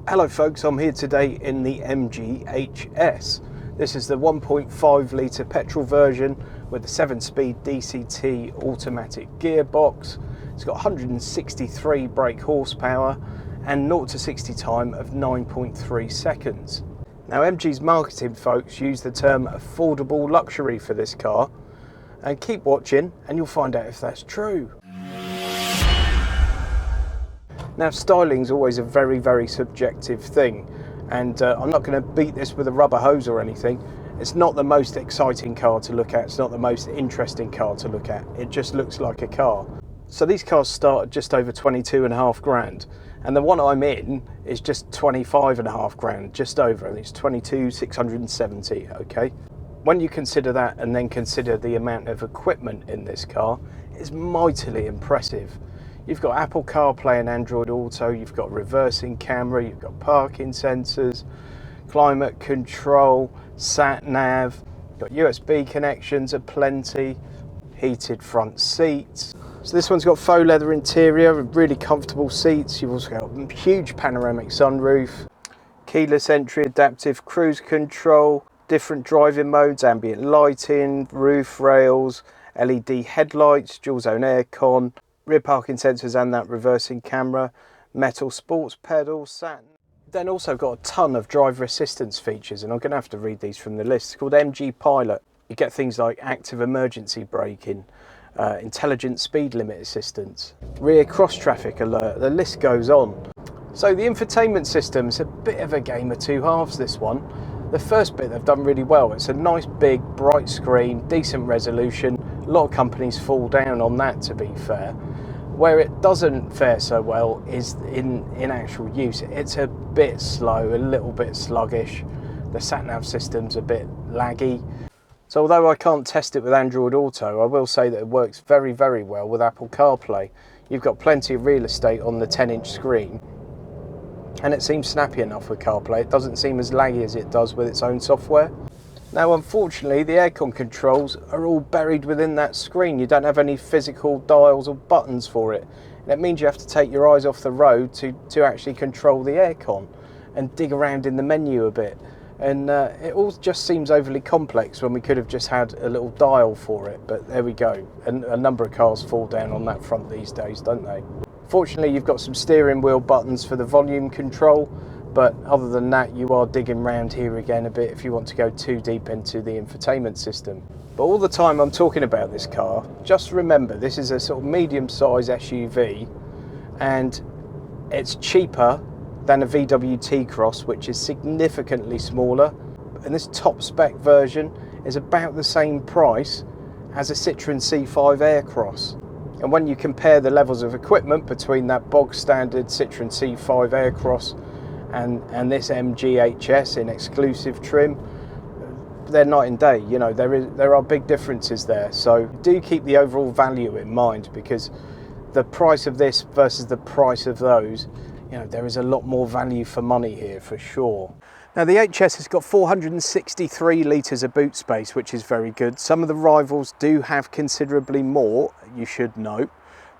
Hello folks, I'm here today in the MG HS. This is the 1.5 litre petrol version with a 7-speed DCT automatic gearbox. It's got 163 brake horsepower and 0 to 60 time of 9.3 seconds. Now MG's marketing folks use the term affordable luxury for this car, and keep watching and you'll find out if that's true. Now styling's always a very subjective thing, and I'm not going to beat this with a rubber hose or anything. It's not the most exciting car to look at, it's not the most interesting car to look at, it just looks like a car. So these cars start at just over 22.5 grand, and the one I'm in is just 25.5 grand, just over, and it's 22,670, okay? When you consider that and then consider the amount of equipment in this car, it's mightily impressive. You've got Apple CarPlay and Android Auto, you've got reversing camera, you've got parking sensors, climate control, sat nav, you've got USB connections aplenty, heated front seats. So this one's got faux leather interior, really comfortable seats. You've also got a huge panoramic sunroof, keyless entry, adaptive cruise control, different driving modes, ambient lighting, roof rails, LED headlights, dual zone aircon, rear parking sensors and that reversing camera, metal sports pedals, sat. Then also got a ton of driver assistance features, and I'm going to have to read these from the list. It's called MG Pilot. You get things like active emergency braking, intelligent speed limit assistance, rear cross traffic alert, the list goes on. So the infotainment system's a bit of a game of two halves, this one. The first bit they've done really well. It's a nice big bright screen, decent resolution. A lot of companies fall down on that, to be fair. Where it doesn't fare so well is in actual use. It's a bit slow, a little bit sluggish. The sat-nav system's a bit laggy. So although I can't test it with Android Auto, I will say that it works very well with Apple CarPlay. You've got plenty of real estate on the 10-inch screen, and it seems snappy enough with CarPlay. It doesn't seem as laggy as it does with its own software. Now unfortunately the aircon controls are all buried within that screen. You don't have any physical dials or buttons for it. And it means you have to take your eyes off the road to actually control the aircon and dig around in the menu a bit. And it all just seems overly complex when we could have just had a little dial for it, but there we go. And a number of cars fall down on that front these days, don't they? Fortunately you've got some steering wheel buttons for the volume control, but other than that you are digging around here again a bit if you want to go too deep into the infotainment system. But all the time I'm talking about this car, just remember this is a sort of medium-sized SUV, and it's cheaper than a VW T-Cross, which is significantly smaller, and this top spec version is about the same price as a Citroen C5 Aircross. And when you compare the levels of equipment between that bog standard Citroen C5 Aircross and this MG HS in exclusive trim, they're night and day. You know, there are big differences there. So do keep the overall value in mind, because the price of this versus the price of those, you know, there is a lot more value for money here for sure. Now the HS has got 463 litres of boot space, which is very good. Some of the rivals do have considerably more, you should know,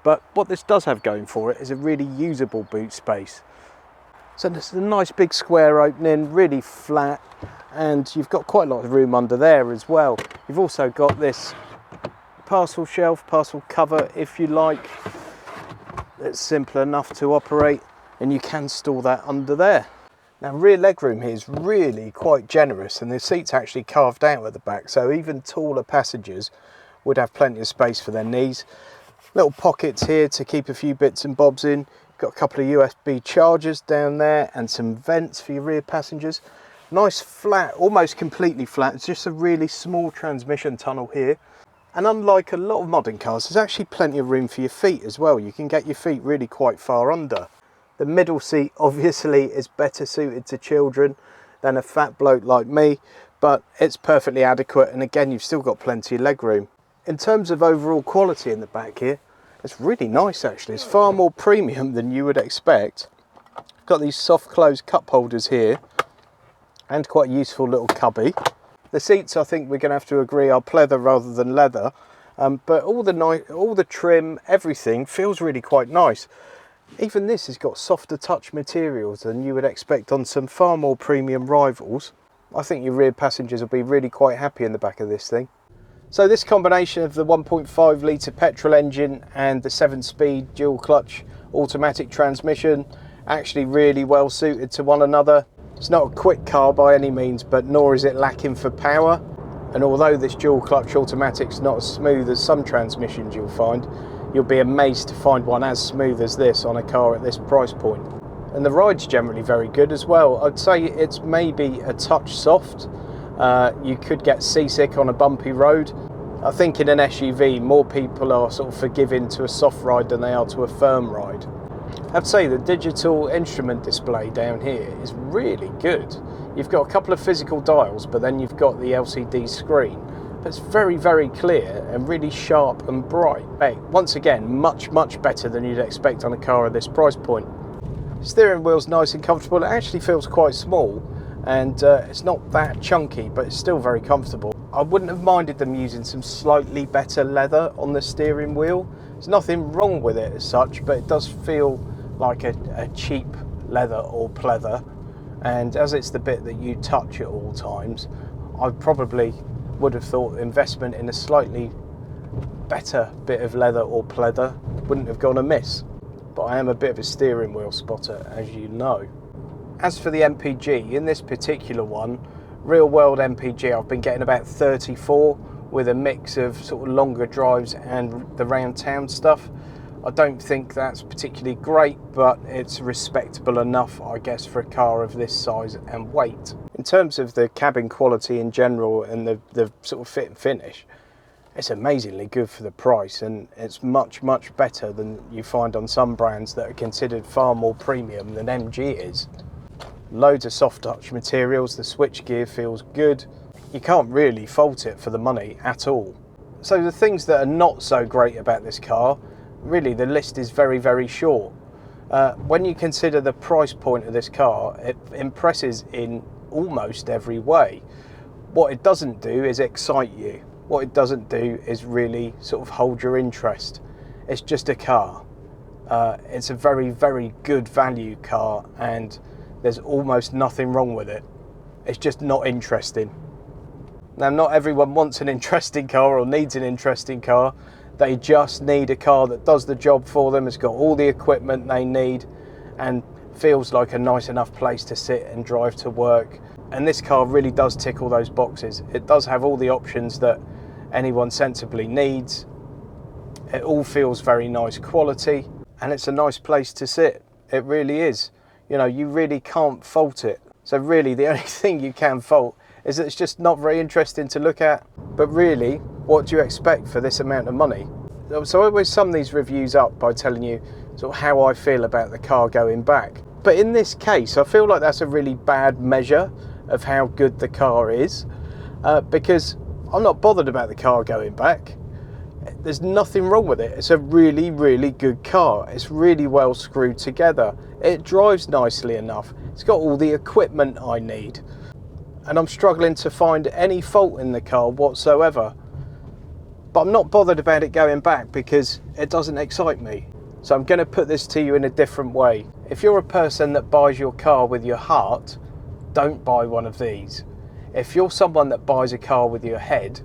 but what this does have going for it is a really usable boot space. So there's a nice big square opening, really flat, and you've got quite a lot of room under there as well. You've also got this parcel shelf, parcel cover if you like. It's simple enough to operate, and you can store that under there. Now rear legroom here is really quite generous, and the seat's actually carved out at the back, so even taller passengers would have plenty of space for their knees. Little pockets here to keep a few bits and bobs in. Got a couple of USB chargers down there and some vents for your rear passengers. Nice flat, almost completely flat. It's just a really small transmission tunnel here. And unlike a lot of modern cars, there's actually plenty of room for your feet as well. You can get your feet really quite far under. The middle seat obviously is better suited to children than a fat bloke like me, but it's perfectly adequate, and again you've still got plenty of leg room. In terms of overall quality in the back here, it's really nice actually. It's far more premium than you would expect. Got these soft close cup holders here and quite a useful little cubby. The seats, I think we're going to have to agree, are pleather rather than leather, but all the trim, everything feels really quite nice. Even this has got softer touch materials than you would expect on some far more premium rivals. I think your rear passengers will be really quite happy in the back of this thing. So this combination of the 1.5 litre petrol engine and the 7-speed dual clutch automatic transmission, actually really well suited to one another. It's not a quick car by any means, but nor is it lacking for power. And although this dual clutch automatic's not as smooth as some transmissions you'll find, you'll be amazed to find one as smooth as this on a car at this price point. And the ride's generally very good as well. I'd say it's maybe a touch soft. You could get seasick on a bumpy road. I think in an SUV more people are sort of forgiving to a soft ride than they are to a firm ride. I'd say the digital instrument display down here is really good. You've got a couple of physical dials, but then you've got the LCD screen. But it's very, very clear and really sharp and bright. Hey, once again, much, much better than you'd expect on a car at this price point. Steering wheel's nice and comfortable. It actually feels quite small, and it's not that chunky, but it's still very comfortable. I wouldn't have minded them using some slightly better leather on the steering wheel. There's nothing wrong with it as such, but it does feel like a cheap leather or pleather. And as it's the bit that you touch at all times, I probably would have thought investment in a slightly better bit of leather or pleather wouldn't have gone amiss. But I am a bit of a steering wheel spotter, as you know. As for the MPG, in this particular one, real world MPG, I've been getting about 34 with a mix of sort of longer drives and the round town stuff. I don't think that's particularly great, but it's respectable enough, I guess, for a car of this size and weight. In terms of the cabin quality in general and the sort of fit and finish, it's amazingly good for the price, and it's much, much better than you find on some brands that are considered far more premium than MG is. Loads of soft touch materials, the switchgear feels good. You can't really fault it for the money at all. So the things that are not so great about this car, really the list is very, very short. When you consider the price point of this car, it impresses in almost every way. What it doesn't do is excite you. What it doesn't do is really sort of hold your interest. It's just a car. It's a very, very good value car, and there's almost nothing wrong with it. It's just not interesting. Now, not everyone wants an interesting car or needs an interesting car. They just need a car that does the job for them, has got all the equipment they need, and feels like a nice enough place to sit and drive to work. And this car really does tick all those boxes. It does have all the options that anyone sensibly needs. It all feels very nice quality, and it's a nice place to sit. It really is. You know, you really can't fault it. So really the only thing you can fault is that it's just not very interesting to look at. But really, what do you expect for this amount of money? So I always sum these reviews up by telling you sort of how I feel about the car going back. But in this case, I feel like that's a really bad measure of how good the car is, because I'm not bothered about the car going back. There's nothing wrong with it. It's a really, really good car. It's really well screwed together. It drives nicely enough. It's got all the equipment I need. And I'm struggling to find any fault in the car whatsoever. But I'm not bothered about it going back because it doesn't excite me. So I'm going to put this to you in a different way. If you're a person that buys your car with your heart, don't buy one of these. If you're someone that buys a car with your head,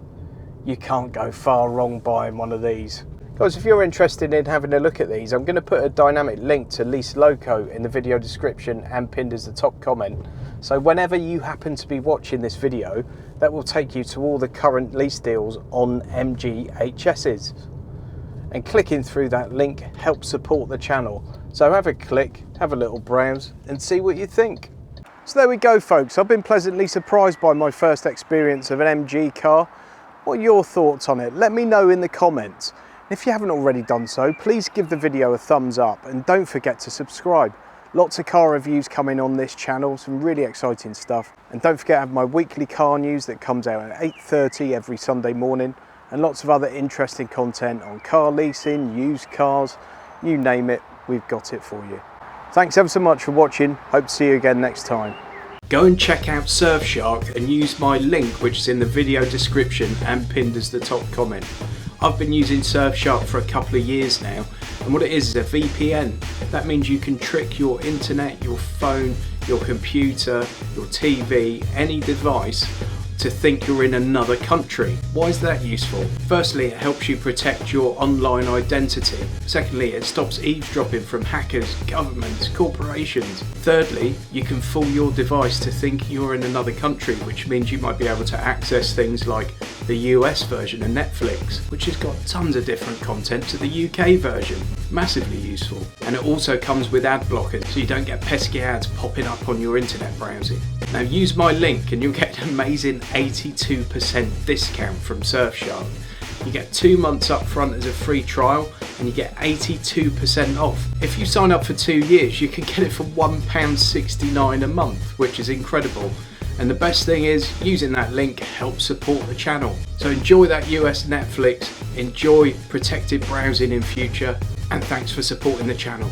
you can't go far wrong buying one of these. Guys, if you're interested in having a look at these, I'm going to put a dynamic link to Lease Loco in the video description and pinned as the top comment. So whenever you happen to be watching this video, that will take you to all the current lease deals on MG HSs. And clicking through that link helps support the channel. So have a click, have a little browse and see what you think. So there we go, folks. I've been pleasantly surprised by my first experience of an MG car. What are your thoughts on it? Let me know in the comments. If you haven't already done so, please give the video a thumbs up and don't forget to subscribe. Lots of car reviews coming on this channel, some really exciting stuff. And don't forget I have my weekly car news that comes out at 8:30 every Sunday morning, and lots of other interesting content on car leasing, used cars, you name it, we've got it for you. Thanks ever so much for watching. Hope to see you again next time. Go and check out Surfshark and use my link, which is in the video description and pinned as the top comment. I've been using Surfshark for a couple of years now, and what it is a VPN. That means you can trick your internet, your phone, your computer, your TV, any device to think you're in another country. Why is that useful? Firstly, it helps you protect your online identity. Secondly, it stops eavesdropping from hackers, governments, corporations. Thirdly, you can fool your device to think you're in another country, which means you might be able to access things like the US version of Netflix, which has got tons of different content, to the UK version. Massively useful. And it also comes with ad blockers, so you don't get pesky ads popping up on your internet browsing. Now use my link and you'll get an amazing 82% discount from Surfshark. You get 2 months up front as a free trial and you get 82% off. If you sign up for 2 years, you can get it for £1.69 a month, which is incredible. And the best thing is, using that link helps support the channel. So enjoy that US Netflix, enjoy protected browsing in future, and thanks for supporting the channel.